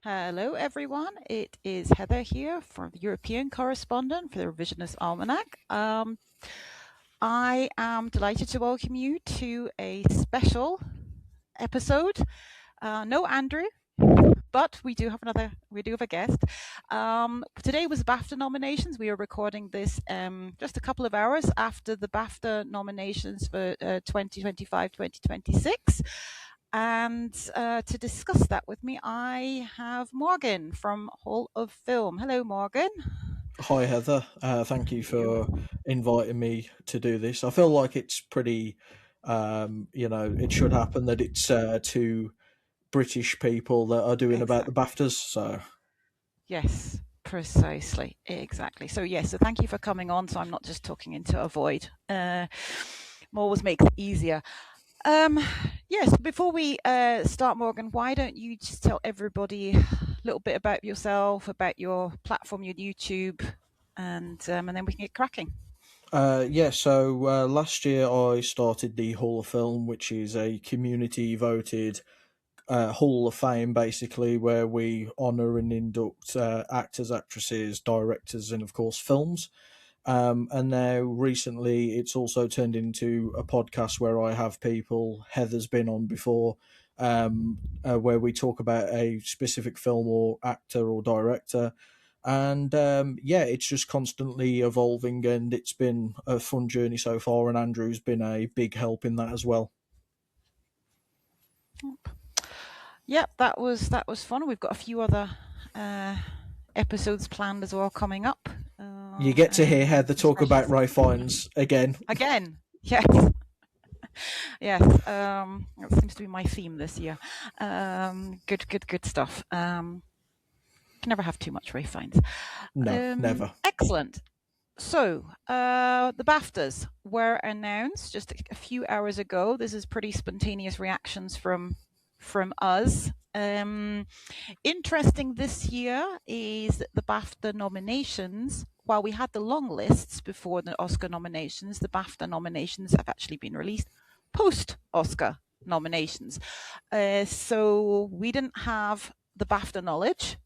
Hello, everyone. It is Heather here from the European Correspondent for the Revisionist Almanac. I am delighted to welcome you to a special episode. No Andrew, but we do have a guest. Today was BAFTA nominations. We are recording this just a couple of hours after the BAFTA nominations for 2025-2026. And to discuss that with me, I have Morgan from Hall of Film. Hello, Morgan. Hi, Heather. Thank you for inviting me to do this. I feel like it's pretty, it should happen that it's two British people that are doing about the BAFTAs. So, Yes, precisely. Exactly. So, yes, so thank you for coming on. So I'm not just talking into a void. Always makes it easier. Yes, before we start, Morgan, why don't you just tell everybody a little bit about yourself, about your platform, your YouTube, and then we can get cracking. So last year I started the Hall of Film, which is a community voted Hall of Fame, basically, where we honour and induct actors, actresses, directors, and of course films. And now recently it's also turned into a podcast where I have people, Heather's been on before, where we talk about a specific film or actor or director. And it's just constantly evolving, and it's been a fun journey so far. And Andrew's been a big help in that as well. Yep, that was fun. We've got a few other episodes planned as well coming up. You get to hear Heather talk about Ray Fiennes again. Yes. Yes, that seems to be my theme this year. Good stuff. Can never have too much Ray Fiennes. No, never. Excellent. So, the BAFTAs were announced just a few hours ago. This is pretty spontaneous reactions from us. Interesting this year is that the BAFTA nominations, while we had the long lists before the Oscar nominations, the BAFTA nominations have actually been released post-Oscar nominations. So we didn't have the BAFTA knowledge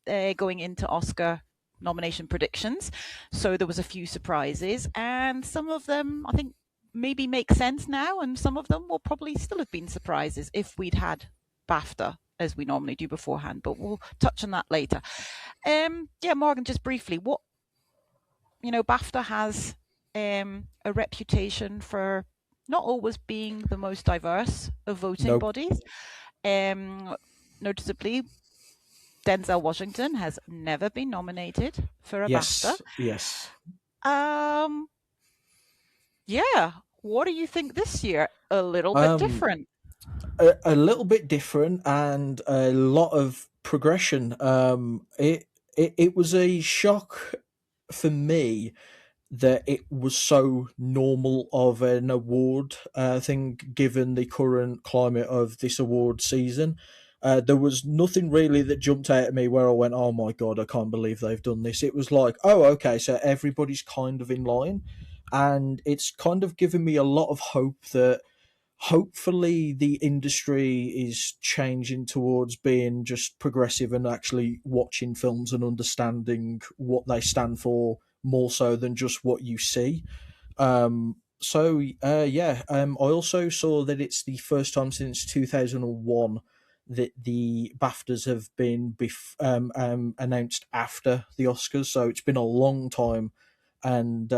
going into Oscar nomination predictions. So there was a few surprises, and some of them I think maybe make sense now, and some of them will probably still have been surprises if we'd had BAFTA as we normally do beforehand, but we'll touch on that later. Morgan, just briefly, BAFTA has a reputation for not always being the most diverse of voting bodies. Noticeably, Denzel Washington has never been nominated for a BAFTA. Yes. What do you think this year? A little bit different. A little bit different, and a lot of progression. It was a shock for me that it was so normal of an award thing, given the current climate of this award season. There was nothing really that jumped out at me where I went, oh my God, I can't believe they've done this. It was like, oh, okay, so everybody's kind of in line. And it's kind of given me a lot of hope that hopefully the industry is changing towards being just progressive and actually watching films and understanding what they stand for more so than just what you see. I also saw that it's the first time since 2001 that the BAFTAs have been announced after the Oscars, so it's been a long time. And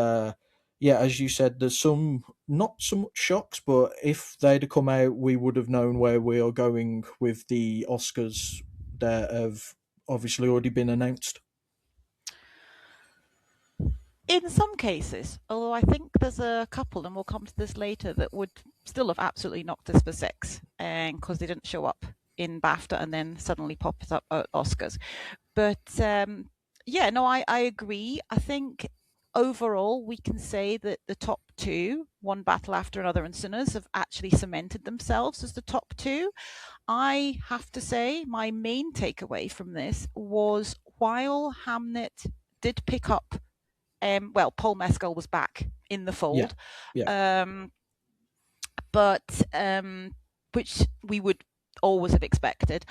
as you said, there's some not so much shocks, but if they'd have come out, we would have known where we are going with the Oscars that have obviously already been announced. In some cases, although I think there's a couple, and we'll come to this later, that would still have absolutely knocked us for six, because they didn't show up in BAFTA and then suddenly popped up at Oscars. But I agree. I think overall we can say that the top two, One Battle After Another and Sinners, have actually cemented themselves as the top two. I have to say my main takeaway from this was while Hamnet did pick up Paul Mescal was back in the fold. But which we would always have expected.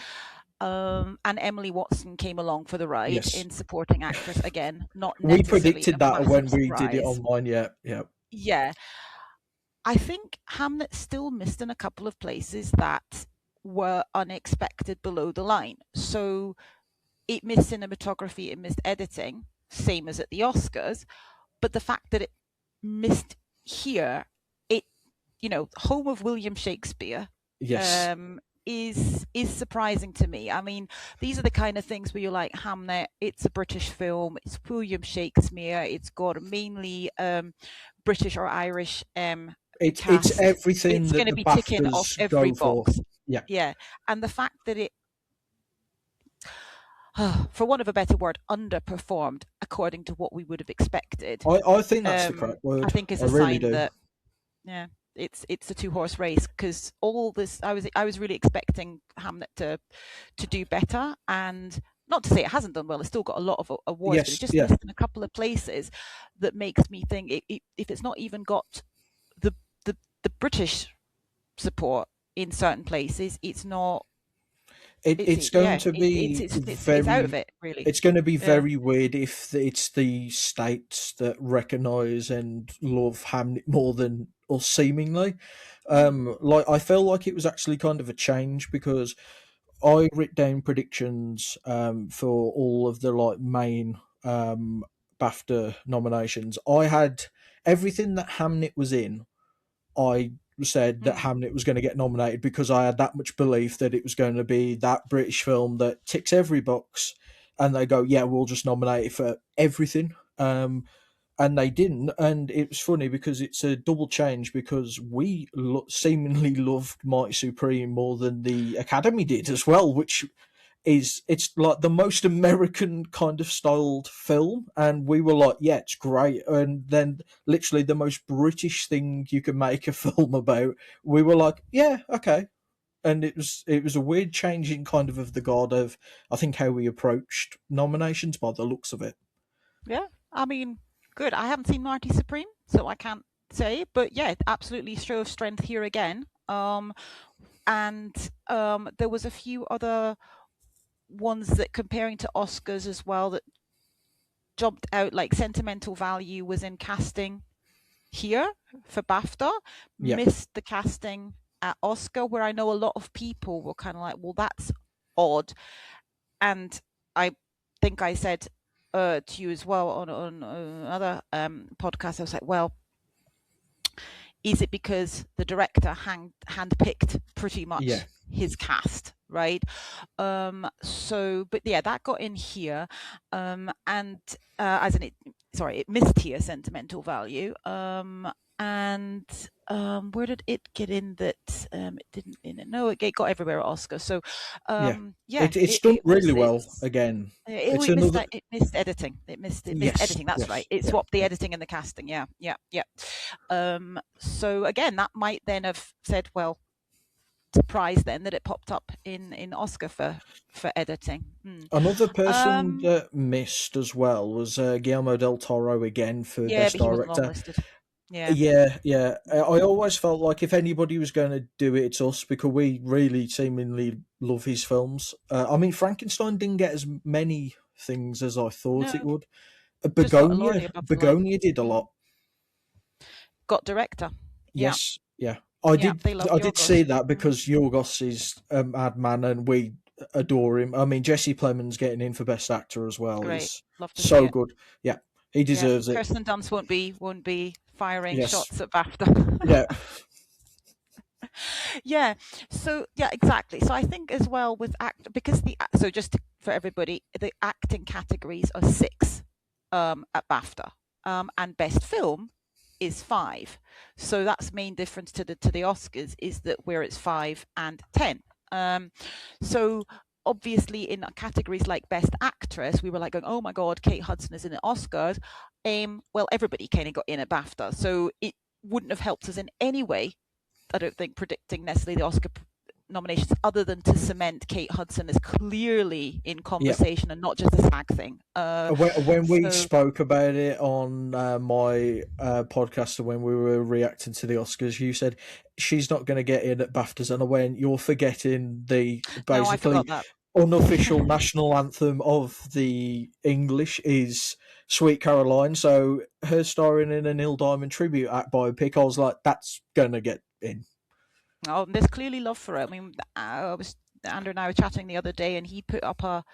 And Emily Watson came along for the ride Yes. in supporting actress again, not We necessarily a predicted that massive when we did it surprise. online. Yeah, yeah. Yeah, I think Hamlet still missed in a couple of places that were unexpected below the line. So it missed cinematography, it missed editing, same as at the Oscars. But the fact that it missed here, it, home of William Shakespeare, Yes. is surprising to me. I mean, these are the kind of things where you're like, Hamlet, it's a British film, it's William Shakespeare, it's got a mainly British or Irish It's cast. everything It's going that to the be ticking off BAFTAs every go for. box. Yeah. Yeah, and the fact that it, for want of a better word, underperformed according to what we would have expected, I think that's the correct I word. think is I a really sign do. that, yeah, it's a two-horse race, because all this, I was really expecting Hamlet to do better, and not to say it hasn't done well, it's still got a lot of awards, but it Yes, just yeah. missed in a couple of places that makes me think if it's not even got the the British support in certain places, it's not. It's going Yeah, to be it's out of very it, really. it's going to be Yeah. very weird if it's the states that recognise and love Hamnet more than us, seemingly. Mm, Like I feel like it was actually kind of a change because I wrote down predictions for all of the like main BAFTA nominations. I had everything that Hamnet was in. I said that mm. Hamnet was going to get nominated because I had that much belief that it was going to be that British film that ticks every box, and they go, "Yeah, we'll just nominate it for everything." And they didn't, and it was funny because it's a double change because we seemingly loved Mighty Supreme more than the Academy did as well, which it's like the most American kind of styled film, and we were like, yeah, it's great. And then literally the most British thing you can make a film about, we were like, yeah, okay. And it was a weird changing kind of the guard of I think how we approached nominations by the looks of it. Yeah, I mean, good. I haven't seen Mighty Supreme, so I can't say, but yeah, it absolutely show of strength here again. And there was a few other ones that, comparing to Oscars as well, that jumped out. Like Sentimental Value was in casting here for BAFTA, Yeah, missed the casting at Oscar, where I know a lot of people were kind of like, well, that's odd. And I think I said to you as well on another podcast, I was like, well, is it because the director handpicked pretty much yeah, his cast, right? So, but yeah, that got in here, and as in it, sorry, it missed here Sentimental Value, and where did it get in that it didn't in it? No, it got everywhere at Oscar. So, yeah. yeah, It's it, done it was really well it's. again. It, It's it missed another. that. It missed editing. It missed Yes, editing. That's right. yes, It yeah, swapped the yeah. editing and the casting. Yeah, yeah, yeah. So again, that might then have said, well, surprise then that it popped up in Oscar for editing. Another person Um, that missed as well was Guillermo del Toro again for yeah, Best but he wasn't Director. longlisted. Yeah. Yeah, yeah. I always felt like if anybody was going to do it, it's us because we really seemingly love his films. I mean, Frankenstein didn't get as many things as I thought it No, would. just got a Laurie Begonia, above the line. Begonia did a Mm. lot. Got director. Yeah, Yes, yeah. I yeah. did. They love I did see Yorgos. that because Yorgos is a madman, and we adore him. I mean, Jesse Plemons getting in for Best Actor as well Great. is Love to see so it. good. Yeah, he Yeah. deserves it. Kirsten Dunst won't be firing Yes, shots at BAFTA. yeah, Yeah. So yeah, exactly. So I think as well with because so just for everybody, the acting categories are six at BAFTA, and best film is five. So that's main difference to the Oscars, is that where it's 5 and 10. So obviously in categories like best actress, we were like going, oh my god, Kate Hudson is in the Oscars. Well, everybody kind of got in at BAFTA, so it wouldn't have helped us in any way, I don't think, predicting necessarily the Oscar nominations, other than to cement Kate Hudson as clearly in yeah. conversation and not just a SAG thing. When we So spoke about it on my podcast, and when we were reacting to the Oscars, you said she's not going to get in at BAFTAs, and I went, "You're forgetting the no, I basically forgot that. unofficial national anthem of the English is Sweet Caroline. So her starring in a Neil Diamond tribute act biopic, I was like, that's gonna get in. Oh, there's clearly love for it. I mean, I was Andrew and I were chatting the other day, and he put up a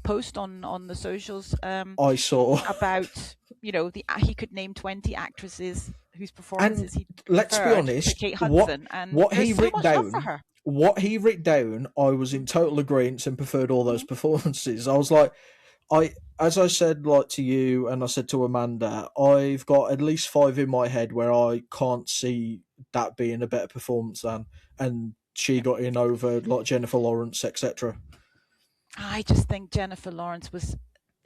post on the socials I saw, about the he could name 20 actresses whose and performances he let's be preferred to honest, Kate Hudson, and what there's he so writ much love for down, her. I was in total agreement and preferred all those Mhm. performances. I was like, as I said, like to you, and I said to Amanda, I've got at least five in my head where I can't see that being a better performance than, and she Yeah. got in over like Jennifer Lawrence, etc. I just think Jennifer Lawrence was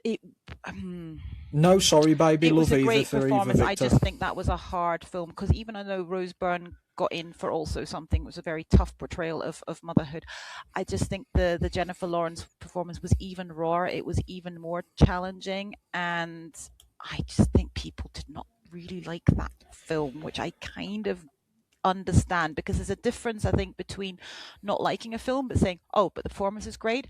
it. um, No, sorry, baby, It was love a either great for Eva performance. I Victor. just think that was a hard film because even though Rose Byrne got in for also something, it was a very tough portrayal of motherhood. I just think the Jennifer Lawrence performance was even rawer. It was even more challenging, and I just think people did not really like that film, which I kind of understand because there's a difference, I think, between not liking a film but saying, "Oh, but the performance is great,"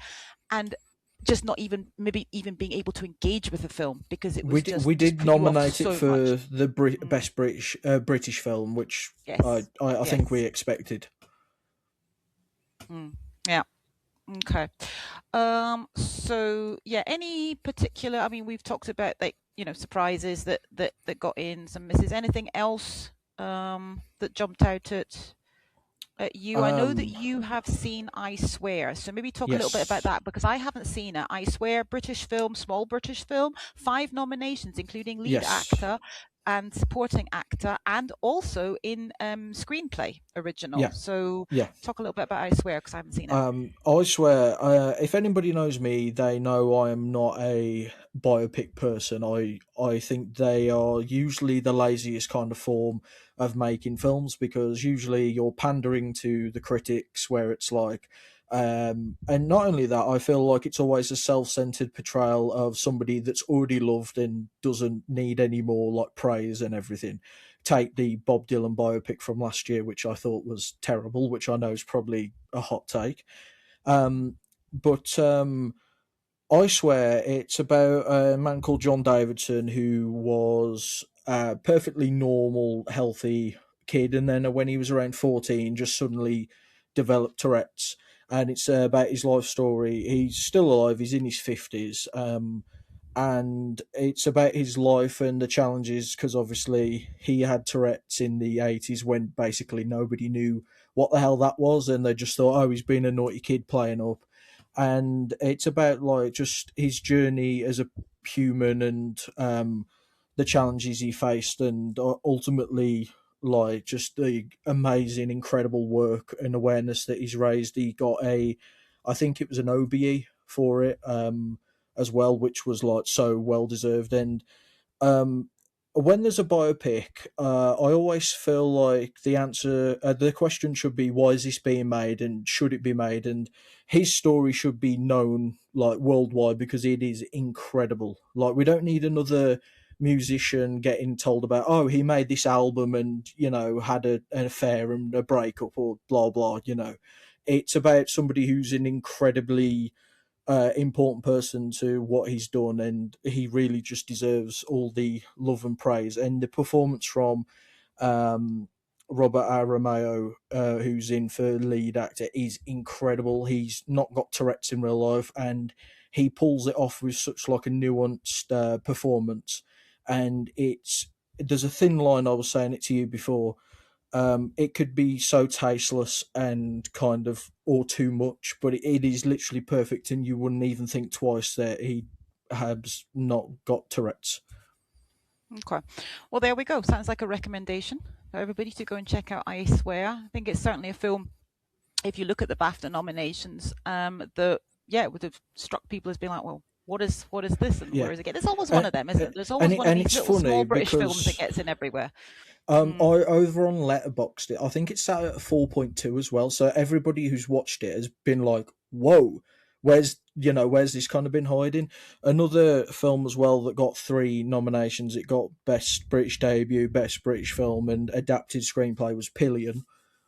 and just not even maybe even being able to engage with the film because it was We just did put you off nominate it so for much. the Mm, best British film, which yes, I think we yes, expected. yeah, okay. So yeah, any particular? I mean, we've talked about like surprises that got in, some misses. Anything else that jumped out at you? I know that Um, you have seen I Swear, so maybe talk a little bit about yes, that because I haven't seen it. I Swear, British film, small British film, 5 nominations, including lead yes, actor and supporting actor, and also in screenplay original. yeah, So yeah. talk a little bit about I Swear because I haven't seen it. I swear, if anybody knows me, they know I am not a biopic person. I think they are usually the laziest kind of form of making films because usually you're pandering to the critics, where it's like, and not only that, I feel like it's always a self-centered portrayal of somebody that's already loved and doesn't need any more like praise and everything. Take the Bob Dylan biopic from last year, which I thought was terrible, which I know is probably a hot take. Um, but I swear it's about a man called John Davidson who was a perfectly normal, healthy kid, and then when he was around 14, just suddenly developed Tourette's. And it's about his life story. He's still alive. He's in his 50s. And it's about his life and the challenges because obviously he had Tourette's in the 80s when basically nobody knew what the hell that was, and they just thought, oh, he's been a naughty kid playing up. And it's about like just his journey as a human and the challenges he faced, and ultimately like just the amazing, incredible work and awareness that he's raised. He got I think it was an OBE for it. As well, which was like so well deserved. And um, when there's a biopic, I always feel like the question should be, why is this being made, and should it be made? And his story should be known like worldwide because it is incredible. Like we don't need another musician getting told about, oh, he made this album and had an affair and a breakup or blah blah. It's about somebody who's an incredibly important person to what he's done, and he really just deserves all the love and praise. And the performance from um, Robert Aramayo, who's in for lead actor, is incredible. He's not got Tourette's in real life, and he pulls it off with such like a nuanced performance. And there's a thin line. I was saying it to you before, it could be so tasteless and kind of or too much, but it is literally perfect, and you wouldn't even think twice that he has not got Tourette's. Okay. Well, there we go. Sounds like a recommendation for everybody to go and check out I Swear. I think it's certainly a film, if you look at the BAFTA nominations, that yeah, would have struck people as being like, well, what is this and Yeah, where is it get? There's always one and of them, isn't it? There's always one of and these it's little funny small British films that because gets in everywhere. I Mm, over on Letterboxd it. I think it's sat at 4.2 as well. So everybody who's watched it has been like, "Whoa, where's this kind of been hiding?" Another film as well that got three nominations. It got Best British Debut, Best British Film, and Adapted Screenplay was Pillion,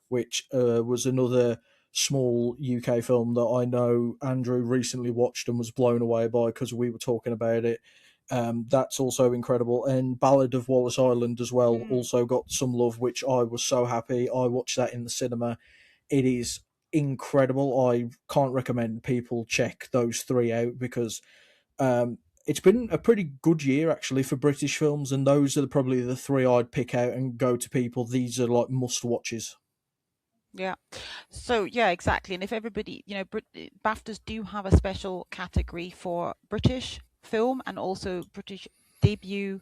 which was another. small UK film that I know Andrew recently watched and was blown away by because we were talking about it. That's also incredible. And Ballad of Wallace Island as well Mm, also got some love, which I was so happy. I watched that in the cinema. It is incredible. I can't recommend people check those three out because it's been a pretty good year actually for British films, and those are probably the three I'd pick out and go to people. These are like must watches. yeah. So yeah, exactly. And if everybody, BAFTAs do have a special category for British film and also British debut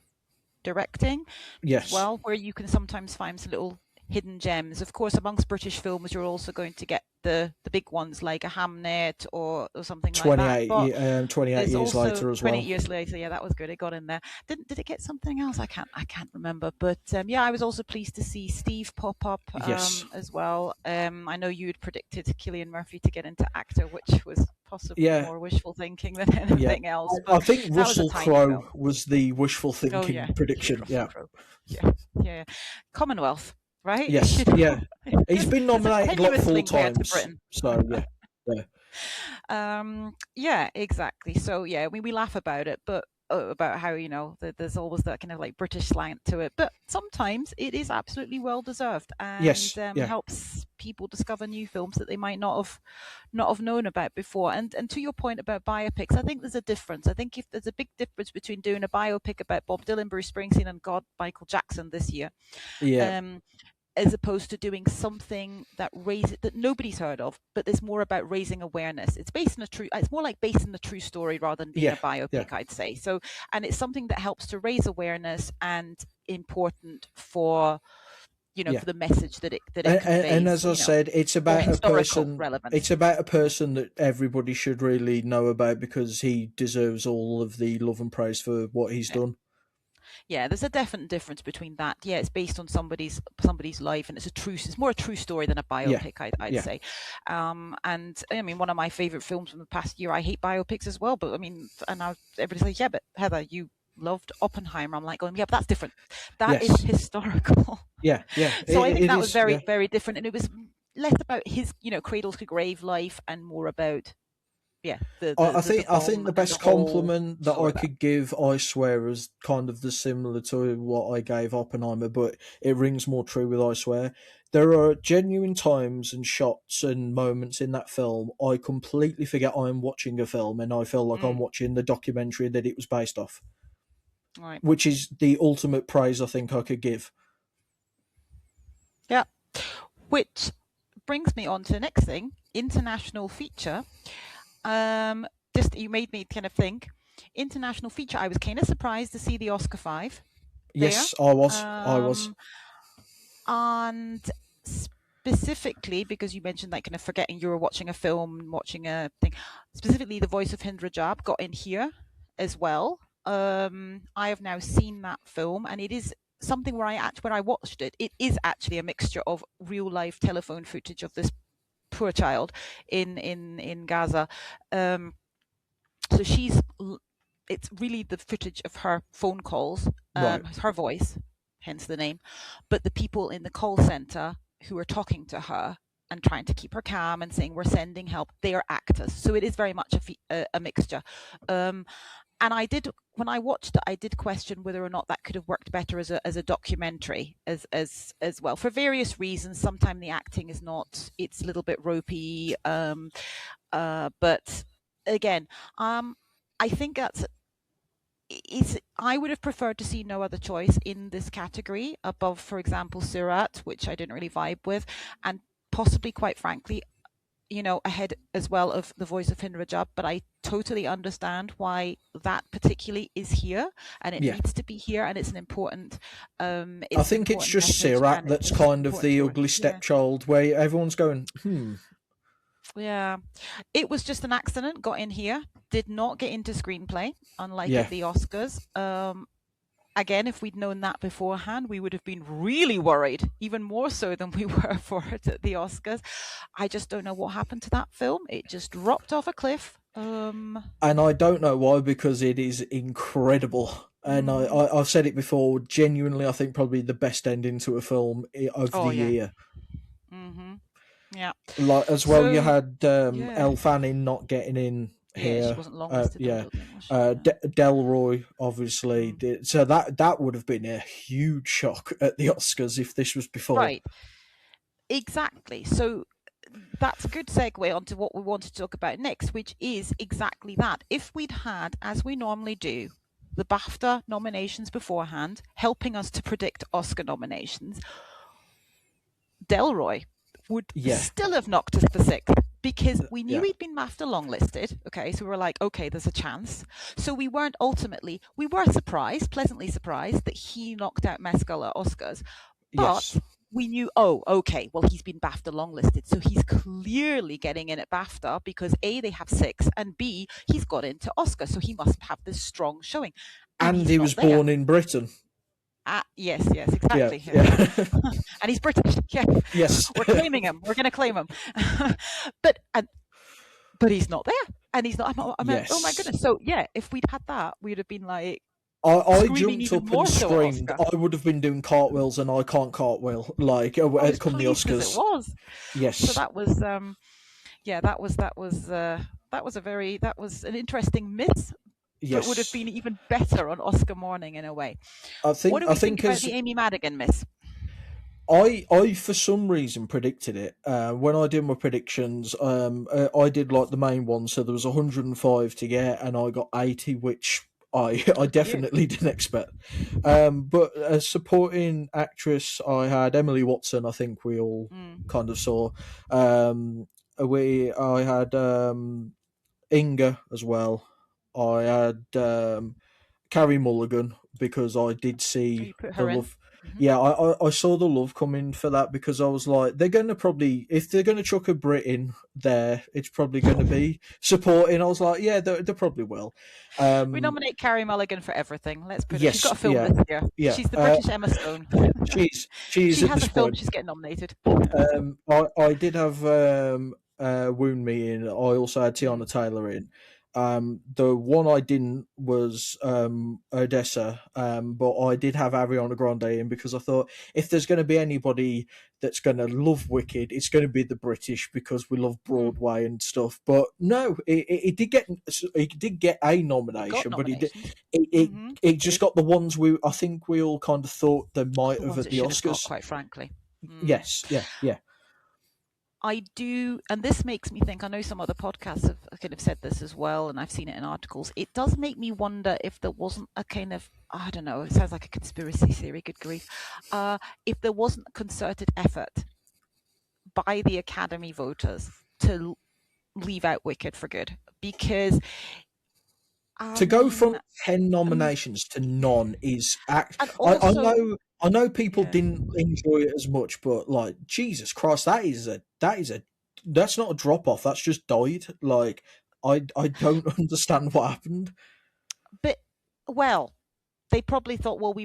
directing as Yes, well, where you can sometimes find some little hidden gems. Of course, amongst British films, you're also going to get the big ones like a Hamnet or something like that. But 28 there's years also later as 28 well. years later. Yeah, that was good. It got in there. Did it get something else? I can't remember. But yeah, I was also pleased to see Steve pop up Yes, as well. I know you had predicted Cillian Murphy to get into actor, which was possibly yeah, more wishful thinking than yeah. anything else. I But think that was a Russell tiny Crowe film. was the wishful Oh yeah, thinking prediction. Russell Yeah, Crowe. Yeah, yeah. Commonwealth, right? yes, yeah. He's been There's a nominated like tenuous four link there to times. Britain. So yeah, yeah, Yeah, exactly. So yeah, we laugh about it, but about how there's always that kind of like British slant to it, but sometimes it is absolutely well deserved and yes, yeah, helps people discover new films that they might not have known about before. And to your point about biopics, I think there's a difference. I think if there's a big difference between doing a biopic about Bob Dylan, Bruce Springsteen, and God, Michael Jackson this year, yeah, um, as opposed to doing something that nobody's heard of, but there's more about raising awareness. It's more like based on the true story rather than being a yeah, yeah, biopic, I'd say. So, and it's something that helps to raise awareness and important for yeah. for the message that it And conveys. as I said, it's More about a historical person. relevance. It's about a person that everybody should really know about because he deserves all of the love and praise for what he's Yeah. done. Yeah, there's a definite difference between that. Yeah, it's based on somebody's life, and it's more a true story than a Yeah, biopic, I'd yeah, say. And I mean, one of my favorite films from the past year. I hate biopics as well, but I mean, and now everybody's like, yeah, but Heather, you loved Oppenheimer. I'm like going, yeah, but that's different. That is yes, historical. yeah, yeah. So I think It that was is. very, Yeah. very different, and it was less about his, cradle to grave life, and more about yeah, the I think film the and the best whole compliment that story I of that. could give, I swear, is kind of the similar to what I gave Oppenheimer, but it rings more true with I swear. There are genuine times and shots and moments in that film I completely forget I'm watching a film and I feel like I'm Mm, watching the documentary that it was based off, right. which is the ultimate praise I think I could give. Yeah. Which brings me on to the next thing, international feature. Just you made me kind of think. International feature. I was kind of surprised to see the Oscar 5 there. Yes, I was. I was. Um, and specifically because you mentioned like kind of forgetting you were watching a film, watching a thing. Specifically, the voice of Hind Rajab got in here as well. I have now seen that film, and it is something when I watched it, it is actually a mixture of real life telephone footage of this poor child in Gaza. Um, so it's really the footage of her phone calls, Right. her voice, hence the name, but the people in the call center who are talking to her and trying to keep her calm and saying we're sending help, they are actors. So it is very much a mixture. Um, and when I watched it, I did question whether or not that could have worked better as a documentary as well for various reasons. Sometimes the acting is not; it's a little bit ropey. But again, I think I would have preferred to see No Other Choice in this category above, for example, Surat, which I didn't really vibe with, and possibly, quite frankly, ahead as well of The Voice of Hind Rajab. But I totally understand why that particularly is here, and it Yeah. needs to be here, and it's an important, I it's an think it's important just message, Sirat and that's it's an kind of important the story. ugly Yeah. stepchild where everyone's going, Yeah, it was just an accident. Got in here, did not get into screenplay, unlike at yeah. the Oscars. Again, if we'd known that beforehand, we would have been really worried, even more so than we were for it at the Oscars. I just don't know what happened to that film. It just dropped off a cliff. And I don't know why, because it is incredible. And Mm, I've said it before, genuinely, I think probably the best ending to a film of oh the yeah. year. Mm-hmm. Yeah. Like as well, you So had yeah, Elle Fanning not getting in yeah, she here. wasn't longlisted, I Yeah, don't think, was she? Yeah. Delroy obviously Mm. did. So that would have been a huge shock at the Oscars if this was before. Right. Exactly. So that's a good segue onto what we want to talk about next, which is exactly that. If we'd had, as we normally do, the BAFTA nominations beforehand, helping us to predict Oscar nominations, Delroy would Yeah, still have knocked us for sixth because we knew yeah, he'd been BAFTA longlisted. Okay, so we were like, okay, there's a chance. So we weren't ultimately, we were surprised, pleasantly surprised, that he knocked out Mescal at Oscars. yes. But we knew, oh, okay, well, he's been BAFTA longlisted. So he's clearly getting in at BAFTA because A, they have six, and B, he's got into Oscar. So he must have this strong showing. And And he's he not was there. born in Britain. Yes, yes, Yeah, exactly. yeah, And he's British. Yeah, yes, we're claiming him. We're going to claim him. but but he's not there, and he's not. I'm like, oh my yes. goodness. So yeah, if we'd had that, we'd have been like I screaming jumped even up and more so at screamed. Oscar. I would have been doing cartwheels, and I can't cartwheel like I was come the pleased as it Oscars. was. So Yes, that was yeah, that was a very that was an interesting miss, but would have yes. been even better on Oscar morning in a way. I What think do I we think think about as the Amy Madigan miss? I for some reason predicted it when I did my predictions. I did like the main one, so there was 105 to get, and I got 80, which I Good for you. definitely didn't expect. But as supporting actress, I had Emily Watson. I think we all Mm. kind of saw. We I had Inga as well. I had Carrie Mulligan because I did Oh, see you put the her in. love. Hmm. Yeah, I saw the love coming for that because I was like, they're going to probably, if they're going to chuck a Brit in there, it's probably going to be supporting. I was like, yeah, they probably will. We Um, nominate Carrie Mulligan for everything. Let's put it. She's got yes, a film yeah, this year. yeah. She's the British Emma Stone. She's She at has this a film. point. She's getting nominated. I did have Wound Me in. I also had Mm. Tiana Taylor in. The one I didn't was Odessa, but I did have Ariana Grande in because I thought if there's going to be anybody that's going to love Wicked, it's going to be the British because we love Mm. Broadway and stuff. But no, it did get a It got nomination, but nominations. it, it Hmm. it It just did. got the ones I think we all kind of thought they might The have ones at it the should have got, Oscars. quite frankly. Mm. Yes, yeah, yeah. I do, and this makes me think. I know some other podcasts have kind of said this as well, and I've seen it in articles. It does make me wonder if there wasn't a kind of, I don't know, it sounds like a conspiracy theory, good grief. If there wasn't a concerted effort by the Academy voters to leave out Wicked for good. Because, I To go mean, from 10 um, nominations to none is act. and I also, know. I know people yeah, didn't enjoy it as much, but like Jesus Christ, that's not a drop off. That's just died. Like I don't understand what happened. but, well, they probably thought, well,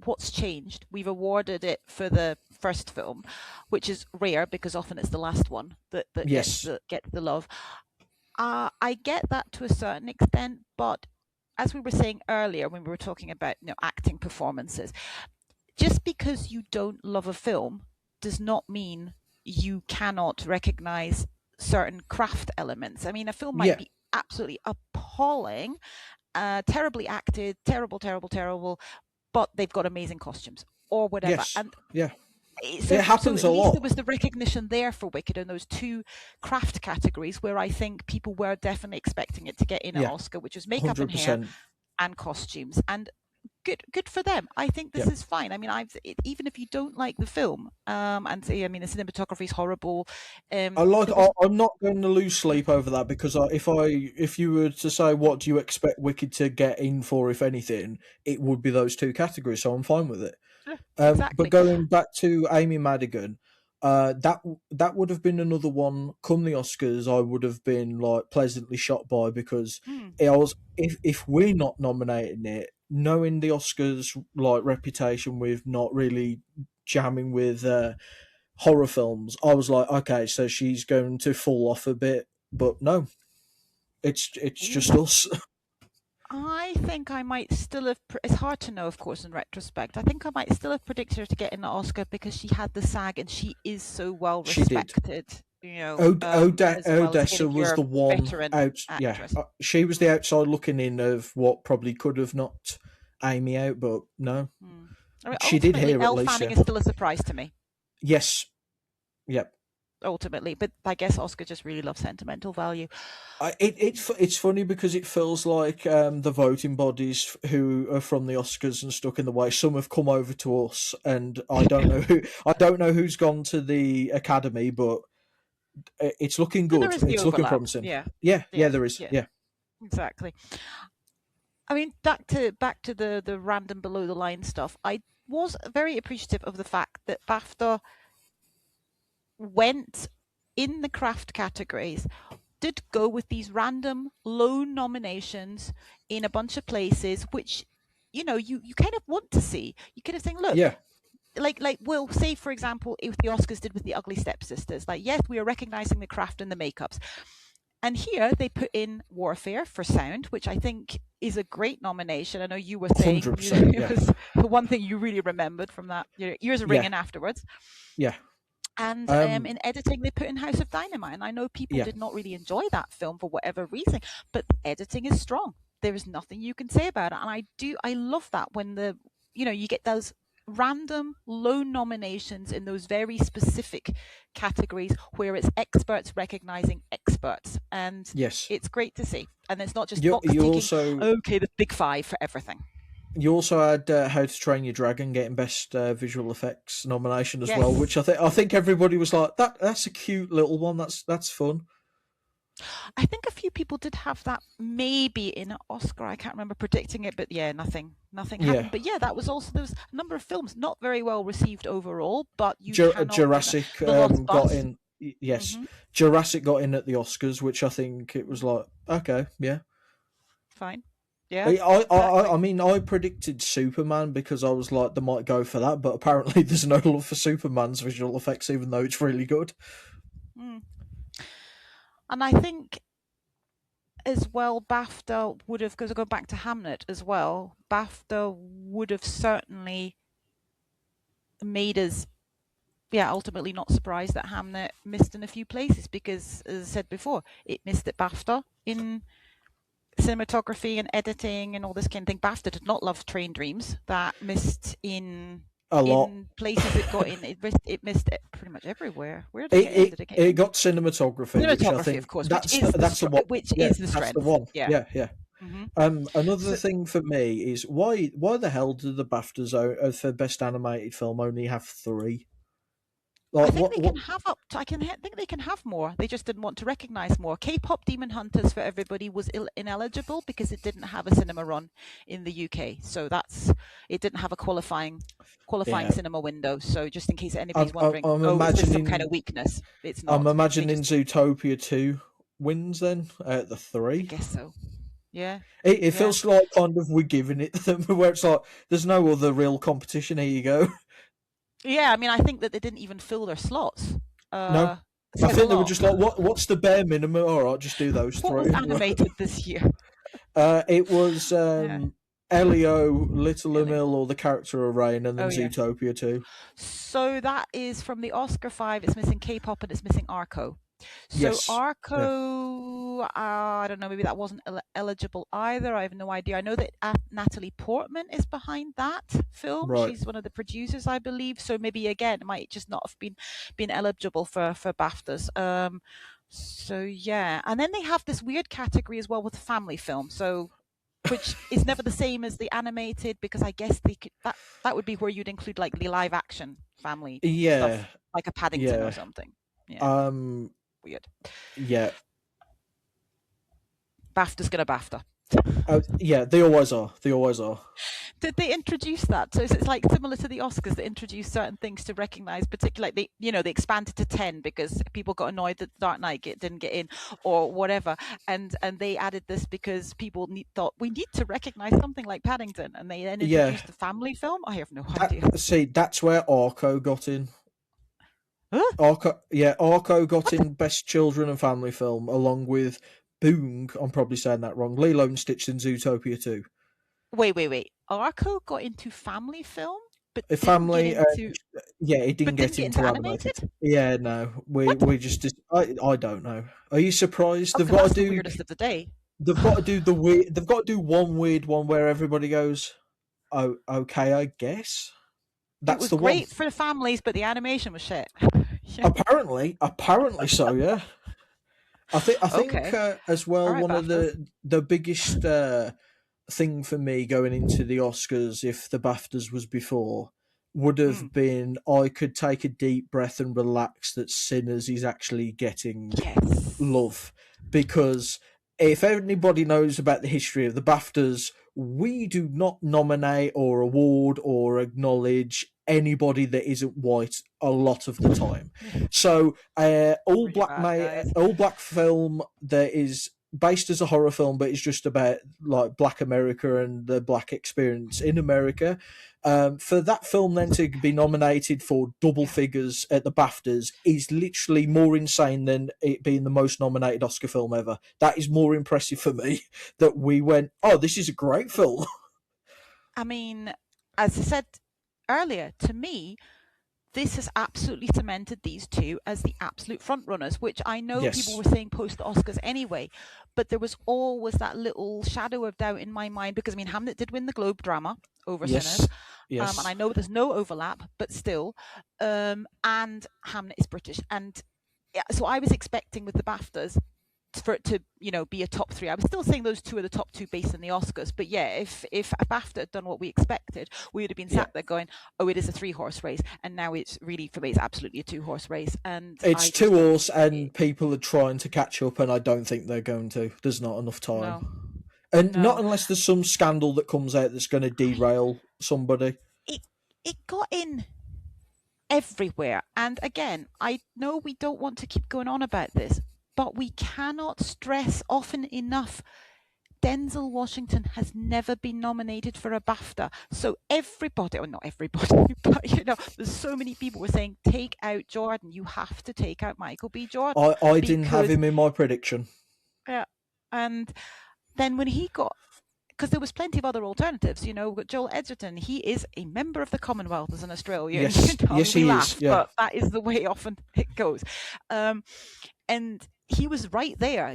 what's changed? We've awarded it for the first film, which is rare because often it's the last one that Yes, gets the love. I get that to a certain extent, but as we were saying earlier when we were talking about acting performances, just because you don't love a film does not mean you cannot recognize certain craft elements. I mean, a film might yeah, be absolutely appalling, terribly acted, terrible, terrible, terrible, but they've got amazing costumes or whatever. yes, And yeah. so, It so happens at a least there lot. was the recognition there for Wicked in those two craft categories where I think people were definitely expecting it to get in at Yeah, Oscar, which was makeup and hair 100%. and costumes. And good for them. I think this Yeah. is fine. I mean, even if you don't like the film, and say, I mean, the cinematography is horrible. I like. There was I'm not going to lose sleep over that because if you were to say what do you expect Wicked to get in for, if anything, it would be those two categories. So I'm fine with it. But exactly. going back to Amy Madigan, that would have been another one. Come the Oscars, I would have been like pleasantly shocked by because Mm. I was if we're not nominating it, knowing the Oscars like reputation with not really jamming with horror films, I was like, okay, so she's going to fall off a bit, but no, it's just Ooh. us. I think I might still have. It's hard to know, of course, in retrospect. I think I might still have predicted her to get an Oscar because she had the SAG and she is so well She did. respected, as well as Odessa getting was your the one veteran out. Yeah, actress. she was the outside looking in of what probably could have knocked Amy out, but no, Hmm. I mean, she did ultimately, here at Elle least. Fanning Yeah. is still a surprise to me. Yes. Yep. Ultimately, but I guess Oscar just really loves sentimental value. It's funny because it feels like the voting bodies who are from the Oscars and stuck in the way. Some have come over to us, and I don't know who's gone to the Academy, but it's looking But there good. is the It's looking overlap. promising. Yeah, Yeah, yeah, yeah, there is. yeah, Yeah, exactly. I mean, back to the random below the line stuff. I was very appreciative of the fact that BAFTA went in the craft categories, did go with these random low nominations in a bunch of places, which you kind of want to see. You kind of think, look, yeah, like we'll say, for example, if the Oscars did with the Ugly Stepsisters, like, yes, we are recognizing the craft and the makeups. And here they put in Warfare for sound, which I think is a great nomination. I know you were saying 100%. it Yeah, was the one thing you really remembered from that. Your ears are yeah, ringing afterwards. yeah, And um, in editing, they put in House of Dynamite. And I know people yeah. did not really enjoy that film for whatever reason, but editing is strong. There is nothing you can say about it. And I love that when you get those random low nominations in those very specific categories where it's experts recognizing experts. And Yes. it's great to see. And it's not just You box you ticking, also okay, the big five for everything. you also had How to Train Your Dragon getting best visual effects nomination as well, Yes. which I think everybody was like that's a cute little one. That's fun. I think a few people did have that maybe in an Oscar. I can't remember predicting it, but yeah, nothing Yeah. happened. But yeah, that was also there was a number of films not very well received overall, but you cannot Jurassic the Lost got Bus. in. Yes, Hmm. Jurassic got in at the Oscars, which I think it was like okay, yeah. Fine. Yeah, I exactly. mean, I predicted Superman because I was like, they might go for that, but apparently there's no love for Superman's visual effects, even though it's really good. Mm. And I think as well, BAFTA would have, because I go back to Hamnet as well, BAFTA would have certainly made us, yeah, ultimately not surprised that Hamnet missed in a few places because, as I said before, it missed at BAFTA in cinematography and editing and all this kind of thing. BAFTA did not love Train Dreams. That missed A lot. in places it got in. It missed it pretty much everywhere. Where did it It, get in? it Did it get it in? got cinematography, which I Cinematography, of think course, that's the one. which Yeah, is the that's the strength. one. Yeah. Yeah, yeah. Hmm. Another So thing for me is why the hell did the BAFTAs for best animated film only have three? I Like think they what? can have up to, think they can have more. They just didn't want to recognize more. K-pop Demon Hunters for everybody was ineligible because it didn't have a cinema run in the UK. So it didn't have a qualifying Yeah, cinema window. So just in case anybody's wondering, I'm oh, is this some kind imagining of weakness? It's I'm not. They imagining just Zootopia 2 wins then out of the I three. guess so. Yeah. It Yeah. feels like kind of we're giving it to them, where it's like there's no other real competition. Here you go. Yeah, I mean I think that they didn't even fill their slots. No, I Says a think they were lot. just like, what's the bare minimum? All right, just do those What was three. animated this year? It was Yeah. Elio, Little Ellie. Emil, or the character of Rain, and then Oh yeah. Zootopia 2. So that is from the Oscar 5. It's missing K-pop and it's missing Arco. So Yes. Yeah. Arco, I don't know, maybe that wasn't eligible either. I have no idea. I know that Natalie Portman is behind that film. Right. She's one of the producers, I believe. So maybe again, it might just not have been eligible for BAFTAs. So yeah, and then they have this weird category as well with family film. So which is never the same as the animated because I guess that would be where you'd include like the live action family Yeah. stuff, like a Paddington or Yeah. something. Yeah, Um. weird. Yeah. BAFTA's gonna BAFTA. Yeah. They always are. They always are. Did they introduce that? So it's like similar to the Oscars that introduce certain things to recognize, particularly like they expanded to 10 because people got annoyed that Dark Knight didn't get in or whatever, and they added this because people thought we need to recognize something like Paddington, and they then Yeah. introduced the family film. I have no That idea. see, that's where Arco got in. Huh? Arco got What? in Best Children and Family Film along with Boong, I'm probably saying that wrong. Lilo and Stitch and Zootopia 2. Wait. Arco got into family film, but A didn't get family, into yeah, it didn't but didn't get get into into animated. animated. Yeah, no, we What? we just I don't know. Are you surprised? Oh, because that's the weirdest of the day. They've got to do the weird. They've got to do one weird one where everybody goes, "Oh, okay, I guess." It That's was the one. great for the families, but the animation was shit. Yeah. Apparently so. Yeah, I think Okay. as All well. right, One of BAFTAs. the biggest thing for me going into the Oscars, if the BAFTAs was before, would Mm. have been I could take a deep breath and relax that Sinners is actually getting Yes. love, because if anybody knows about the history of the BAFTAs, we do not nominate or award or acknowledge anybody that isn't white a lot of the time. So Pretty bad, guys. all black film that is based as a horror film, but it's just about like Black America and the black experience in America. For that film then to be nominated for double Yeah. figures at the BAFTAs is literally more insane than it being the most nominated Oscar film ever. That is more impressive for me that we went, oh, this is a great film. I mean, as I said earlier, to me, this has absolutely cemented these two as the absolute front runners, which I know people Yes, were saying post Oscars anyway, but there was always that little shadow of doubt in my mind because I mean Hamlet did win the Globe drama over Sinners, yes, and I yes. know there's no overlap, but still, and Hamlet is British, and yeah, so I was expecting with the BAFTAs for it to be a top three. I was still saying those two are the top two based on the Oscars, but yeah, if a BAFTA had done what we expected, we would have been Yeah. sat there going, "Oh, it is a 3 horse race," and now it's really for me it's absolutely a 2 horse race, and It's I two just don't horse, see. and people are trying to catch up, and I don't think they're going to. There's not enough time. No, And not no, unless there's some scandal that comes out that's going to derail somebody. it it got in everywhere, and again, I know we don't want to keep going on about this, but we cannot stress often enough Denzel Washington has never been nominated for a BAFTA. So everybody, or not everybody, but there's so many people were saying, take out Jordan. You have to take out Michael B. Jordan I didn't have because, him in my prediction. yeah. And then when he got, because there was plenty of other alternatives, Joel Edgerton, he is a member of the Commonwealth as an Australian. Yes, yes, We he is. laugh, Yeah, but that is the way often it goes. And he was right there,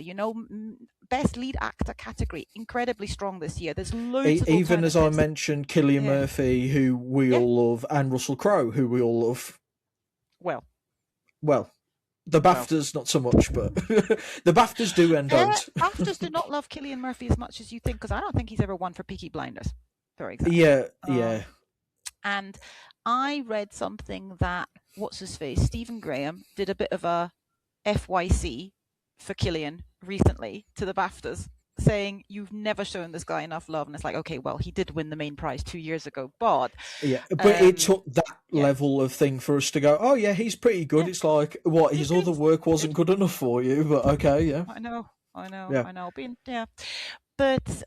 best lead actor category, incredibly strong this year. There's loads of even as I alternatives. mentioned, Cillian Yeah, Murphy, who we yeah. all love, and Russell Crowe, who we all love. Well, Well, the well. BAFTAs not so much, but the BAFTAs do and don't. BAFTAs do not love Cillian Murphy as much as you think, because I don't think he's ever won for Peaky Blinders, for example. Yeah, yeah. And I read something that, what's his face, Stephen Graham, did a bit of a FYC for Cillian recently to the BAFTAs, saying you've never shown this guy enough love. And it's like, okay, well, he did win the main prize 2 years ago, but Yeah, but it took that yeah, level of thing for us to go, oh, yeah, he's pretty good. yeah, It's like, what, he's his good. other work He's wasn't good. good enough for you, but okay, yeah. Yeah. I know. Being, yeah, but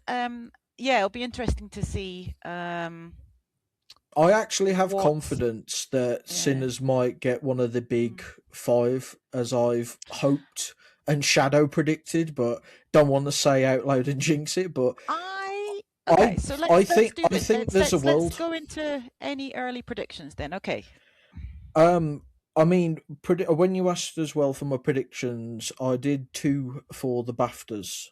yeah, it'll be interesting to see. I actually have What? confidence that Yeah. Sinners might get one of the big Mm. five, as I've hoped and shadow predicted, but don't want to say out loud and jinx it. But I okay, I, so let's do I this. think there's a Let's world. go into any early predictions then. Okay. I mean, when you asked as well for my predictions, I did two for the BAFTAs.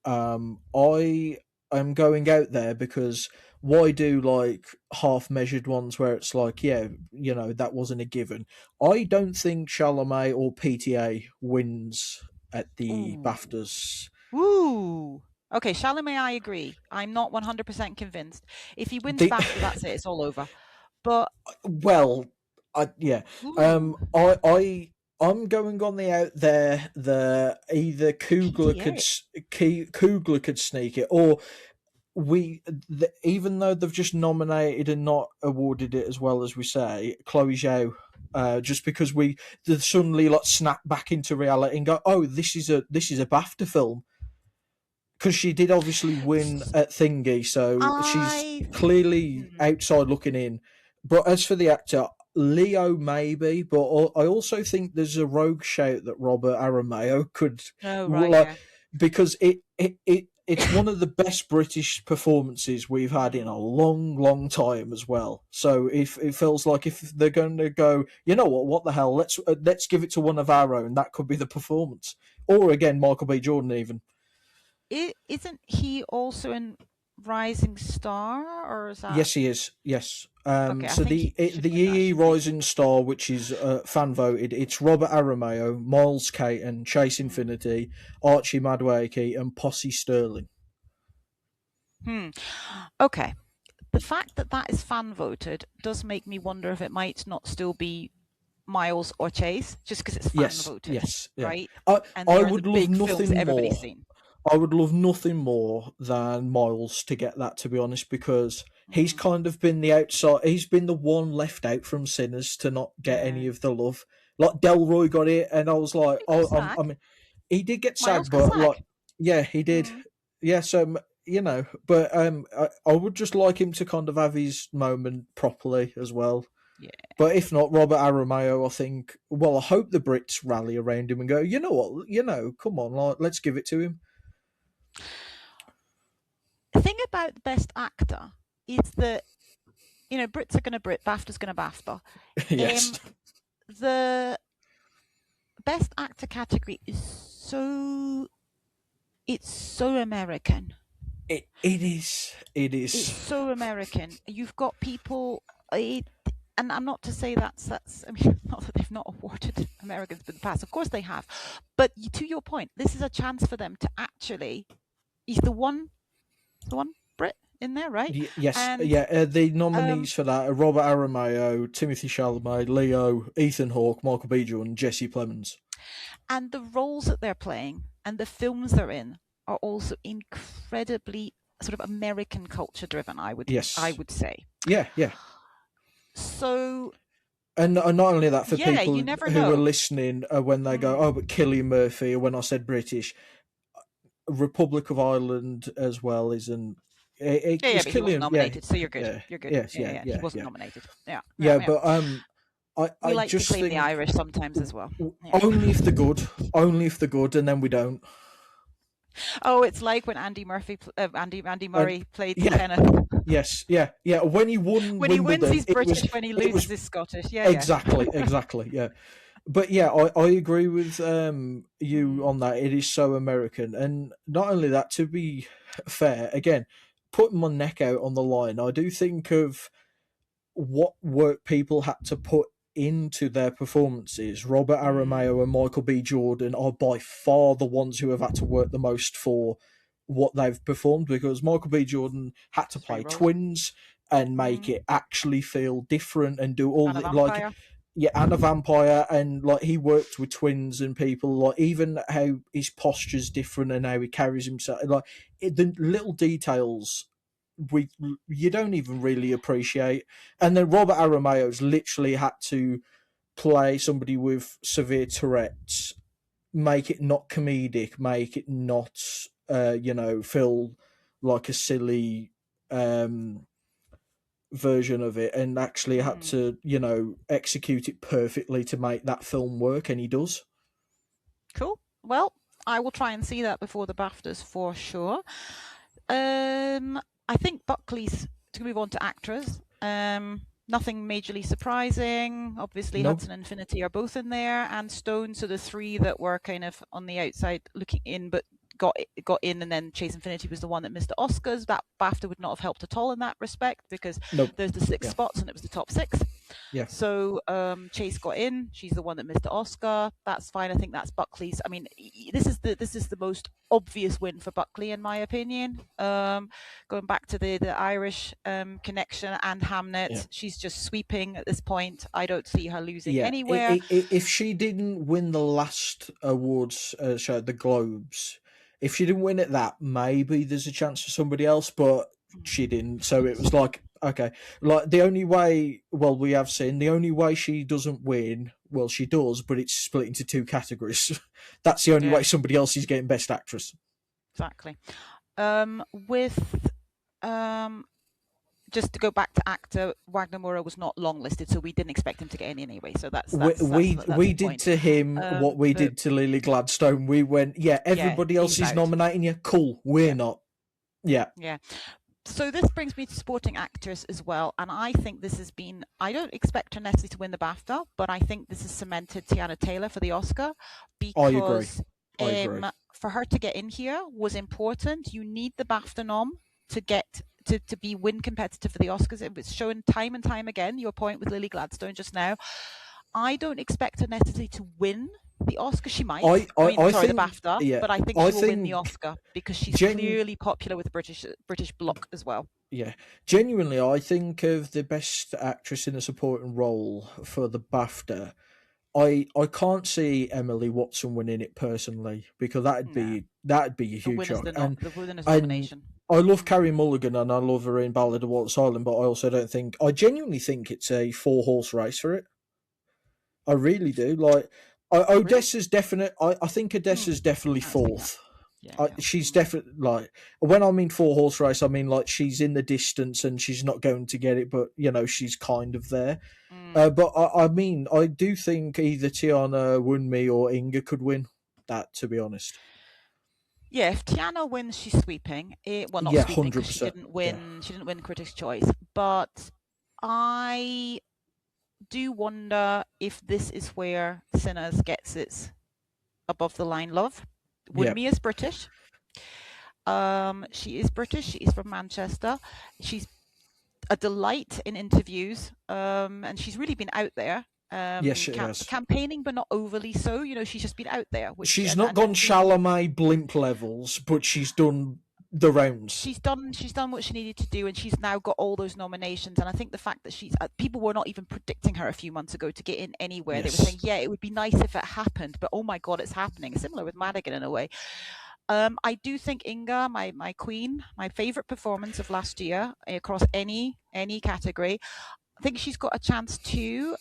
I am going out there because why do like half measured ones where it's like, yeah, that wasn't a given. I don't think Chalamet or PTA wins at the Ooh. BAFTAs. Woo. Okay, Chalamet, I agree. I'm not 100% convinced. If he wins The BAFTA, that's it. It's all over. But well, yeah, ooh, I'm going on the out there. The either PTA. Kugler could sneak it, or even though they've just nominated and not awarded it as well as we say, Chloe Zhao, just because they suddenly like snap back into reality and go, oh, this is a BAFTA film, because she did obviously win at Thingy, so she's I clearly hmm, outside looking in. But as for the actor, Leo maybe, but I also think there's a rogue shout that Robert Aramayo could no, right, like yeah. because it's one of the best British performances we've had in a long, long time as well. So if it feels like if they're going to go, you know what the hell, let's give it to one of our own. That could be the performance, or again, Michael B. Jordan even. Isn't he also in Rising Star, or is that Yes, he is. Yes. okay? I So think he should the win that, EE shouldn't he? Rising Star, which is fan voted, it's Robert Aramayo, Miles Caton, Chase Hmm. Infinity, Archie Madwakey, and Posse Sterling. Hmm. Okay. The fact that that is fan voted does make me wonder if it might not still be Miles or Chase, just because it's fan Yes, voted, yes, yeah. right? I And I they're the would love big films that nothing everybody's more. seen. I would love nothing more than Miles to get that, to be honest, because he's Mm. kind of been the outside. He's been the one left out from Sinners to not get Yeah. any of the love. Like Delroy got it, and I was like, He got oh, I SAG. mean, he did get Miles sacked, got but like, SAG. yeah, he did. Mm. Yeah, so but I would just like him to kind of have his moment properly as well. Yeah. But if not, Robert Aramayo, I think. Well, I hope the Brits rally around him and go. You know what? Come on, like, let's give it to him. The thing about the best actor is that Brits are going to Brit, BAFTA's going to BAFTA. Yes, Um, the best actor category is it's so American. it is. It It's is. so American. You've got people, and I'm not to say that's. I mean, not that they've not awarded Americans in the past. Of course they have, but to your point, this is a chance for them to actually. He's the one Brit in there, right? Yes, And yeah. The um, nominees for that are Robert Aramayo, Timothy Chalamet, Leo, Ethan Hawke, Michael B. Jordan, Jesse Plemons. and the roles that they're playing and the films they're in are also incredibly sort of American culture driven. I Yes, would say. yeah, yeah. So And not only that, for yeah, you people never who are know. listening, when they go, "Oh, Mm. but Cillian Murphy," or when I said British, Republic of Ireland as well isn't. Yeah, yeah, It's but he wasn't Killian, yeah, nominated, so you're good. yeah, You're good. yes, Yeah, yeah, yeah, he yeah, wasn't yeah, nominated. Yeah, yeah, yeah. yeah. But We I like to just claim the think Irish sometimes as well. Yeah. only if the good, only if the good, and then we don't. Oh, it's like when Andy And Murray played yeah, Kenneth. yes, yeah, yeah. When he won When he wins, Wimbledon, he's British. When he it loses, was he's Scottish. Yeah, yeah. exactly, yeah. But yeah, I agree with you Mm, on that. It is so American, and not only that. To be fair, again, putting my neck out on the line, I do think of what work people had to put into their performances. Robert mm, Aramayo and Michael B. Jordan are by far the ones who have had to work the most for what they've performed, because Michael B. Jordan had to three play roles. twins and make Mm, it actually feel different and do all and a the like, vampire. yeah, and a vampire, and like he worked with twins and people, like even how his posture's different and how he carries himself, like the little details we you don't even really appreciate. And then Robert Aramayo's literally had to play somebody with severe Tourette's, make it not comedic, make it not feel like a silly um version of it, and actually had Mm, to execute it perfectly to make that film work, and he does. cool. Well, I will try and see that before the BAFTAs for sure. I think Buckley's to move on to actors. Nothing majorly surprising. Obviously, No, Hudson and Infinity are both in there, and Stone. So the three that were kind of on the outside looking in, but got in, and then Chase Infinity was the one that missed the Oscars. That BAFTA would not have helped at all in that respect because nope. there's the six Yeah, spots and it was the top six. yeah, So Chase got in. She's the one that missed the Oscar. That's fine. I think that's Buckley's. I mean, this is the most obvious win for Buckley in my opinion. Going back to the Irish connection and yeah. Hamnet, she's just sweeping at this point. I don't see her losing Yeah, anywhere. if she didn't win the last awards show, the Globes, if she didn't win it, that maybe there's a chance for somebody else, but she didn't. So it was like, okay, like the only way, well, we have seen the only way she doesn't win. Well, she does, but it's split into two categories. That's the only way Yeah, somebody else is getting Best Actress. exactly. With um, just to go back to actor, Wagner Moura was not longlisted, so we didn't expect him to get in anyway. So that's we that's that's that's we the did point. to him what we But did to Lily Gladstone. We went, yeah, yeah, everybody else he's is out. nominating you. Cool, we're Yeah, not. Yeah, yeah. So this brings me to supporting actress as well, and I think this has been. I don't expect her necessarily to win the BAFTA, but I think this has cemented Tiana Taylor for the Oscar I agree. because I agree. for her to get in here was important. You need the BAFTA nom to get to be win competitive for the Oscars. It was shown time and time again. Your point with Lily Gladstone just now. I don't expect her necessarily to win the Oscar. She might. I mean, I sorry, the think, BAFTA, yeah, but I think I she will win the think Oscar because she's gen clearly popular with the British bloc as well. yeah, genuinely, I think of the best actress in a supporting role for the BAFTA. I can't see Emily Watson winning it personally because No, that'd be a huge shock. the winner's And nomination. I love Mm. Carrie Mulligan and I love her in Ballad of Walter Island, but I also don't think I genuinely think it's a 4 horse race for it. I really do. Like Really? Odessa's definite. I think Mm. Odessa's definitely I see that. fourth. Yeah, I, yeah. she's Mm. definitely like when I mean 4 horse race, I mean like she's in the distance and she's not going to get it, but she's kind of there. Mm. But I mean, I do think either Tiana Wunmi or Inga could win that. To be honest, Yeah, if Tiana wins, she's sweeping. Well, not yeah, sweeping hundred because she percent. didn't Yeah, win. She didn't win Critics' Choice. But I do wonder if this is where Sinners gets its above the line love. yeah. Wunmi is British. She is British. She is from Manchester. She's a delight in interviews, and she's really been out there. Yes, she has. Campaigning, but not overly so. She's just been out there, which She's not gone and being Chalamet blimp levels, but she's done the rounds. she's done what she needed to do, and she's now got all those nominations. And I think the fact that she's people were not even predicting her a few months ago to get in anywhere. They were Yes. saying, yeah, it would be nice if it happened, but oh my god, it's happening. Similar with Madigan in a way. I do think Inga, my queen, my favorite performance of last year across any category. I think she's got a chance too.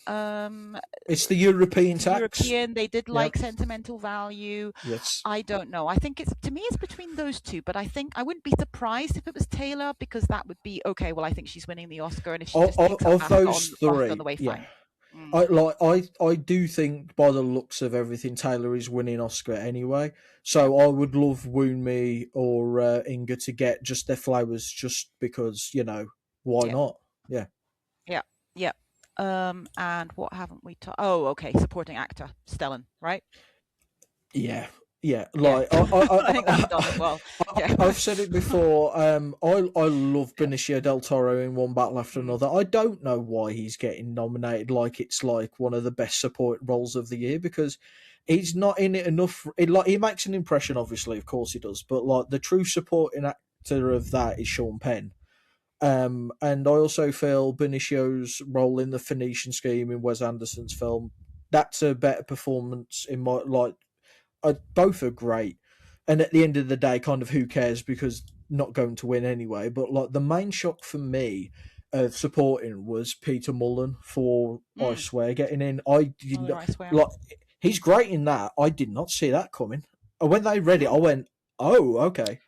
It's the European The tax. European, they did Yeah. like sentimental value. Yes. I don't know. I think it's between those two, but I think I wouldn't be surprised if it was Taylor because that would be okay. Well, I think she's winning the Oscar, and if she just picks up Of BAFTA those on three, the way, yeah. fine. Mm, I do think by the looks of everything, Taylor is winning Oscar anyway. So I would love Woonmi or Inga to get just their flowers, just because why yeah, not? Yeah, yeah, yeah. And what haven't we talked? Oh, okay, supporting actor, Stellan, right? yeah, yeah. Yeah, Like I think that's done as well. Yeah. I've said it before. I love Yeah. Benicio del Toro in One Battle After Mm, Another. I don't know why he's getting nominated like it's like one of the best support roles of the year because he's not in it enough. Like he makes an impression, obviously, of course he does, but like the true supporting actor of that is Sean Penn. And I also feel Benicio's role in the Phoenician Scheme in Wes Anderson's film, that's a better performance in my like. Both are great, and at the end of the day, kind of who cares because not going to win anyway. But like the main shock for me of supporting was Peter Mullen for I mm. Swear getting in. I did Mother, not I swear. like he's great in that. I did not see that coming. And when they read it, I Mm. went, "Oh, okay."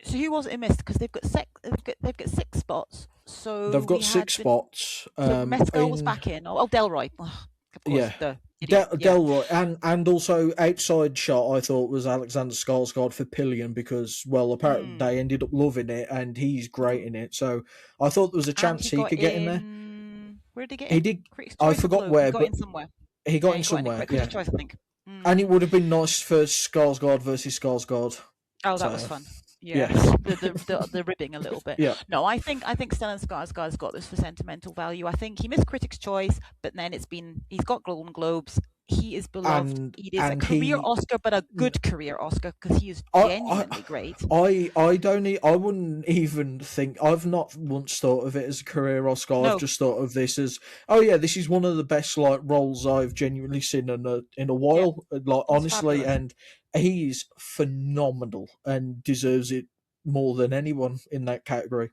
So who was it missed? Because they've got 6 spots. So They've got we had six spots. so Mescal was In back in. Oh, Delroy, of course, Yeah. the idiot. Yeah. Delroy and also outside shot I thought was Alexander Skarsgård for Pillion because apparently Mm. they ended up loving it and he's great Mm. in it, so I thought there was a And chance he he got could get in there. in. Where did he get He in? did. Critics' I Choice or forgot Globe? He where, got but in somewhere. he got Yeah, in he got in somewhere. Critics' Yeah, Choice, I think. and it Mm. would have been nice for Skarsgård versus Skarsgård. Oh, that was So fun. Yeah, yes, the ribbing a little bit. yeah, No, I think Stellan Skarsgård's got this for sentimental value. I think he missed Critics' Choice, but then he's got Golden Globes. He is beloved. It is a and career he. Oscar, but a good career Oscar because he is I, genuinely I great. I don't. I wouldn't even think. I've not once thought of it as a career Oscar. I've No, just thought of this as, oh yeah, this is one of the best like roles I've genuinely seen in a yeah, while. Like he's honestly, fabulous. and he's phenomenal and deserves it more than anyone in that category.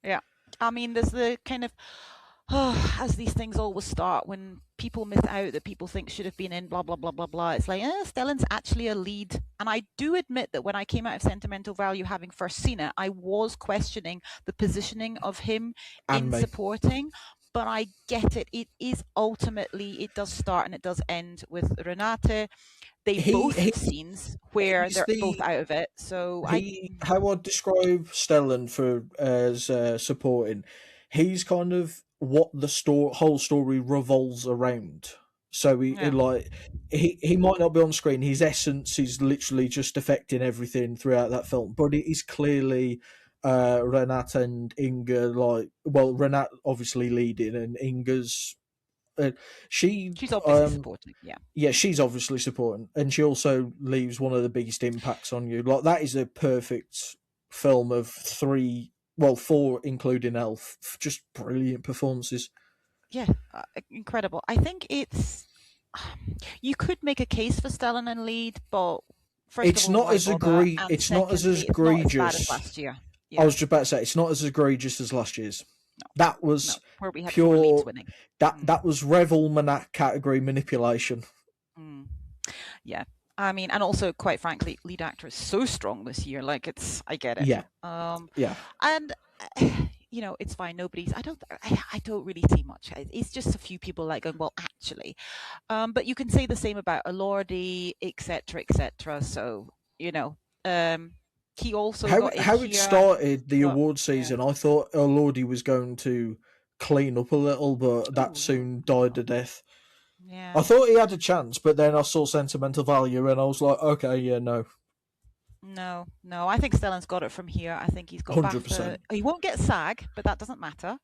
Yeah, I mean, there's the kind of as these things always start, when people miss out that people think should have been in, blah blah blah blah blah. It's like, Stellan's actually a lead, and I do admit that when I came out of Sentimental Value, having first seen it, I was questioning the positioning of him And in me, supporting. But I get it. It is ultimately, it does start and it does end with Renate. They he both he have scenes where he's they're both the out of it. So I, he how I'd describe Stellan for as supporting. He's kind of what the whole story revolves around. So yeah, he might not be on screen. His essence is literally just affecting everything throughout that film. But it is clearly Renat and Inga, like, well, Renat obviously leading, and Inga's uh, she she's obviously supporting. Yeah. yeah, she's obviously supporting, and she also leaves one of the biggest impacts on you. Like, that is a perfect film of three, well, four, including Elf. Just brilliant performances. Yeah, incredible. I think it's you could make a case for Stellan and Lead, but first of It's all, not why as bother? And It's not as secondly, it's not as bad as egregious. last year. I Yeah, was just about to say it's not as egregious as last year's. That no, was where we had four leads pure. winning. Mm, That was RevAlmanac category manipulation. mm. Yeah, I mean, and also, quite frankly, lead actor is so strong this year. Like, I get it. Yeah, yeah. And it's fine. I don't really see much. It's just a few people like going, well, actually. But you can say the same about Elordi, etc., etc. So, you know, um, he also got in How it here. started the Got award yeah. season, I thought Lordy was going to clean up a little, but that Oh no, soon no, died no. a death. I Yeah. thought he had a chance, but then I saw Sentimental Value, and I was like, okay, yeah, no, No, no. I think Stellan's got it from here. I think he's got BAFTA. 100%. He won't get SAG, but that doesn't matter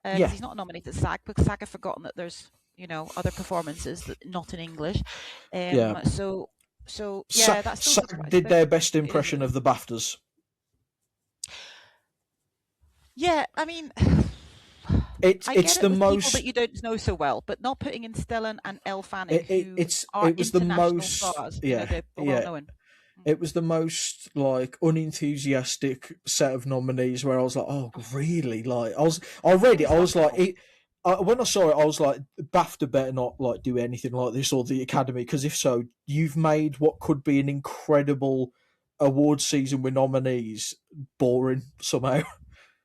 because Yeah, he's not nominated SAG because SAG have forgotten that there's other performances that not in English. yeah. So yeah, that still SAG surprises. did But their best it is what impression it of is. the BAFTAs. Yeah, I mean, I It's get it the with people that most. you don't know so well, but not putting in Stellan and Elle Fanning, who are It was the international most. stars. Yeah, They're well yeah. known. It was the most, like, unenthusiastic set of nominees where I was like, oh, really? Like, I It read it, was I was like, laughable. when I saw it, I was like, BAFTA better not, like, do anything like this, or the Academy, because if so, you've made what could be an incredible award season with nominees boring somehow.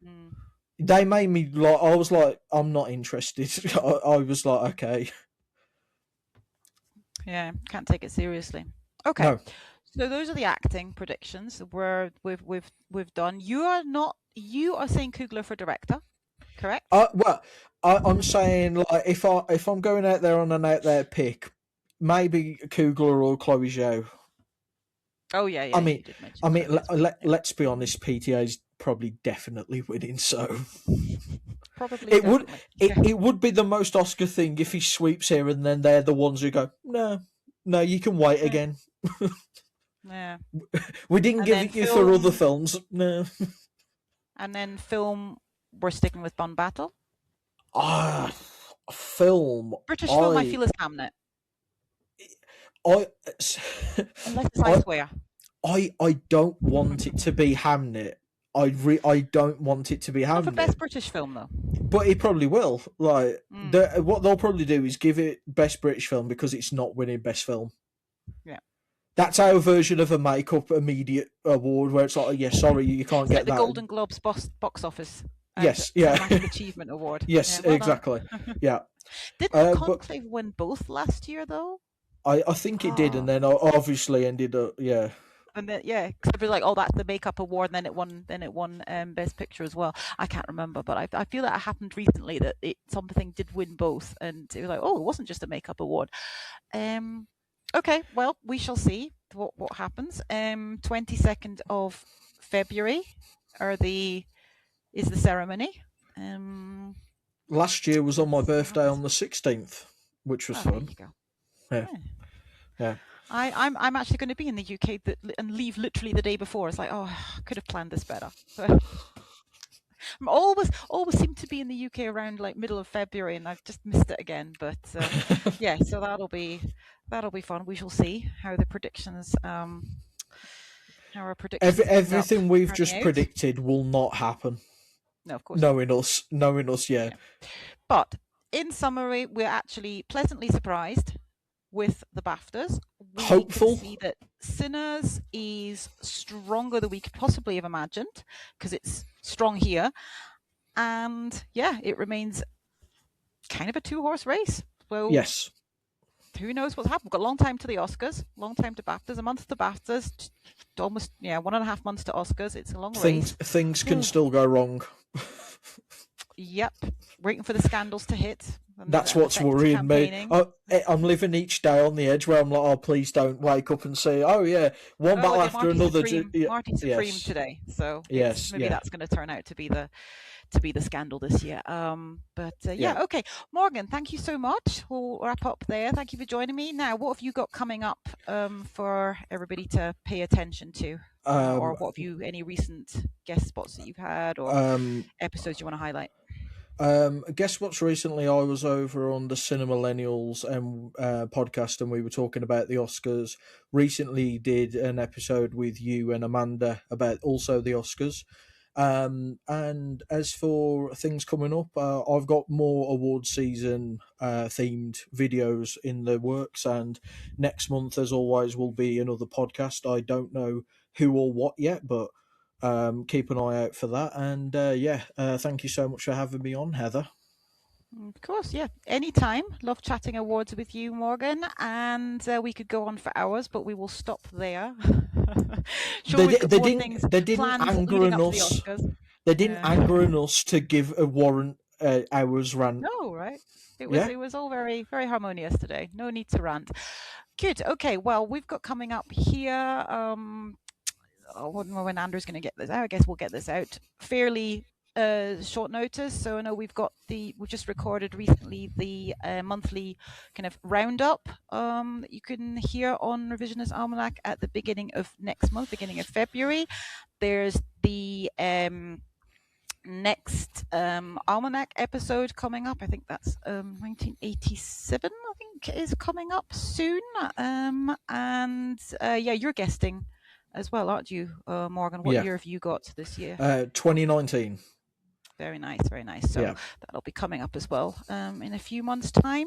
Mm, They made me, like, I was like, I'm not interested. I was like, okay. yeah, can't take it seriously. Okay, No. so those are the acting predictions where we've done. You are saying Kugler for director, correct? Well, I'm saying, like, if I'm going out there on an out there pick, maybe Kugler or Chloe Zhao. Oh yeah, I yeah, mean, you did mention Chloe as well. Yeah, let's be honest. PTA's probably definitely winning. So probably, it would definitely. Yeah, it would be the most Oscar thing if he sweeps here and then they're the ones who go, no, no, you can wait yeah, again. yeah. We didn't And give then it you for other film, films. No. and then film. We're sticking with Bond Battle. Ah, film. British film, I I feel, is Hamnet, I unless it's I I Swear. I don't want it to be Hamnet. I don't want it to be Not for Hamnet, best British film though. but it probably will. Like, Mm, what they'll probably do is give it best British film because it's not winning best film. yeah, That's our version of a make-up immediate award where it's like, oh, yeah, sorry, you can't it's like get the that. Golden Globes box office Yes, yeah, cinematic achievement award. yes, Yeah, well done. exactly, yeah. Didn't But Conclave win both last year though? I think it did, and Oh, then I obviously ended up, yeah. and then yeah, because it was like, oh, that's the makeup award, and then it won best picture as well. I can't remember, but I feel that it happened recently that something did win both, and it was like, oh, it wasn't just a makeup award. Um, okay, well, we shall see what happens. 22nd of February are the is the ceremony. Last year was on my Let's see how birthday this. on the 16th, which was Oh, there fun. you go. Yeah, Yeah. yeah. I'm actually going to be in the UK and leave literally the day before. It's like, oh, I could have planned this better. But I'm always seem to be in the UK around like middle of February, and I've just missed it again. But yeah, so that'll be fun. We shall see how the predictions how our predictions end up Everything we've turning just out. predicted will not happen. No, of course not. Knowing us, yeah. Yeah. But in summary, we're actually pleasantly surprised with the BAFTAs. We can Hopeful. see that Sinners is stronger than we could possibly have imagined, because it's strong here. And yeah, it remains kind of a two-horse race. Well, Yes. who knows what's happened? We've got a long time to the Oscars, long time to BAFTAs, a month to BAFTAs, almost 1.5 months to Oscars. It's a long race. Things can still go wrong. Yep, waiting for the scandals to hit. That's what's worrying me. I'm living each day on the edge where I'm like, oh, please don't wake up and say, oh yeah, one battle after another. Marty Supreme today, so maybe that's going to turn out to be the scandal this year. Okay, Morgan, thank you so much. We'll wrap up there. Thank you for joining me. Now, what have you got coming up for everybody to pay attention to? Or what have you, any recent guest spots that you've had or episodes you want to highlight? Guess what's recently I was over on the Cinemillennials podcast, and we were talking about the Oscars. Recently did an episode with you and Amanda about also the Oscars. And as for things coming up, I've got more award season themed videos in the works, and next month, as always, will be another podcast. I don't know who or what yet, but keep an eye out for that. And thank you so much for having me on, Heather. Of course, yeah. Anytime. Love chatting awards with you, Morgan. And we could go on for hours, but we will stop there. They didn't anger us. They didn't anger us to give a warrant hours rant. No, right? It was all very, very harmonious today. No need to rant. Good. Okay. Well, we've got coming up here. When Andrew's going to get this out, I guess we'll get this out fairly short notice. So I know we've just recorded recently the monthly kind of roundup that you can hear on Revisionist Almanac at the beginning of next month, beginning of February. There's the next Almanac episode coming up. I think that's 1987, I think, is coming up soon. You're guesting as well, aren't you, Morgan? What year have you got this year? 2019. Very nice, very nice. So that'll be coming up as well in a few months' time.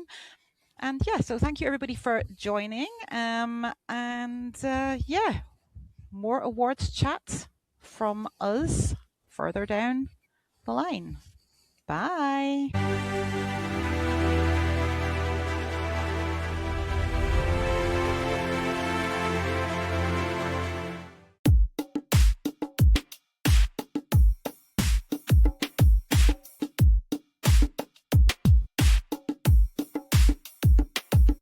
And so thank you everybody for joining. More awards chat from us further down the line. Bye.